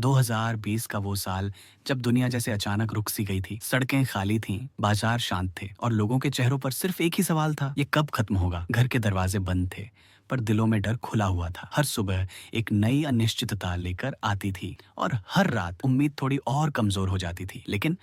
2020 का वो साल जब दुनिया जैसे अचानक रुक सी गई थी। सड़कें खाली थीं, बाजार शांत थे और लोगों के चेहरों पर सिर्फ एक ही सवाल था, ये कब खत्म होगा। घर के दरवाजे बंद थे पर दिलों में डर खुला हुआ था। हर सुबह एक नई अनिश्चितता लेकर आती थी और हर रात उम्मीद थोड़ी और कमजोर हो जाती थी। लेकिन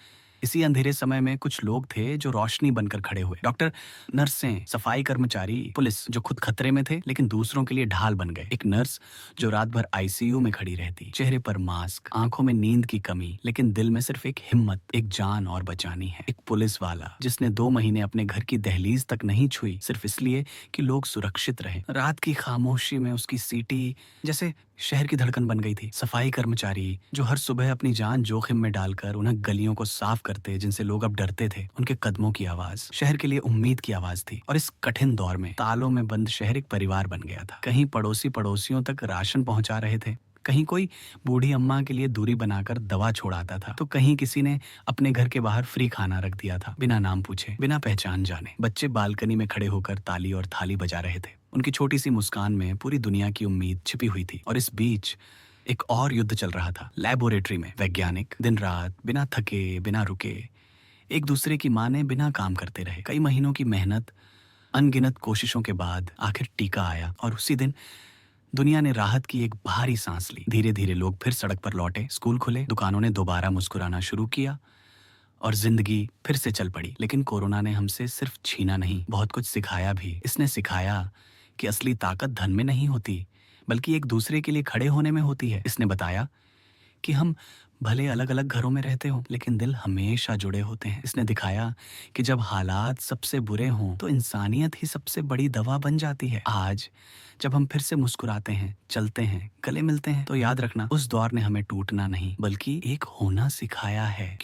इसी अंधेरे समय में कुछ लोग थे जो रोशनी बनकर खड़े हुए। डॉक्टर, नर्सें, सफाई कर्मचारी, पुलिस जो खुद खतरे में थे लेकिन दूसरों के लिए ढाल बन गए। एक नर्स जो रात भर आईसीयू में खड़ी रहती, चेहरे पर मास्क, आंखों में नींद की कमी, लेकिन दिल में सिर्फ एक हिम्मत, एक जान और बचानी है। एक पुलिस वाला जिसने 2 महीने अपने घर की दहलीज तक नहीं छुई, सिर्फ इसलिए कि लोग सुरक्षित रहे। रात की खामोशी में उसकी सीटी जैसे शहर की धड़कन बन गई थी। सफाई कर्मचारी जो हर सुबह अपनी जान जोखिम में डालकर उन्हें गलियों को साफ करते जिनसे लोग अब डरते थे, उनके कदमों की आवाज शहर के लिए उम्मीद की आवाज थी। और इस कठिन दौर में तालों में बंद शहर एक परिवार बन गया था। कहीं पड़ोसी पड़ोसियों तक राशन पहुंचा रहे थे, कहीं कोई बूढ़ी अम्मा के लिए दूरी बनाकर दवा छोड़ाता था, तो कहीं किसी ने अपने घर के बाहर फ्री खाना रख दिया था, बिना नाम पूछे, बिना पहचान जाने। बच्चे बालकनी में खड़े होकर ताली और थाली बजा रहे थे। उनकी छोटी सी मुस्कान में पूरी दुनिया की उम्मीद छिपी हुई थी। और इस बीच एक और युद्ध चल रहा था। लेबोरेटरी में वैज्ञानिक दिन रात बिना थके, बिना रुके, एक दूसरे की माने बिना काम करते रहे। कई महीनों की मेहनत, अनगिनत कोशिशों के बाद आखिर टीका आया और उसी दिन दुनिया ने राहत की एक भारी सांस ली। धीरे धीरे लोग फिर सड़क पर लौटे, स्कूल खुले, दुकानों ने दोबारा मुस्कुराना शुरू किया और जिंदगी फिर से चल पड़ी। लेकिन कोरोना ने हमसे सिर्फ छीना नहीं, बहुत कुछ सिखाया भी। इसने सिखाया कि असली ताकत धन में नहीं होती, बल्कि एक दूसरे के लिए खड़े होने में होती है। इसने बताया कि हम भले अलग अलग घरों में रहते हों, लेकिन दिल हमेशा जुड़े होते हैं। इसने दिखाया कि जब हालात सबसे बुरे हों तो इंसानियत ही सबसे बड़ी दवा बन जाती है। आज जब हम फिर से मुस्कुराते हैं, चलते हैं, गले मिलते हैं, तो याद रखना, उस दौर ने हमें टूटना नहीं बल्कि एक होना सिखाया है।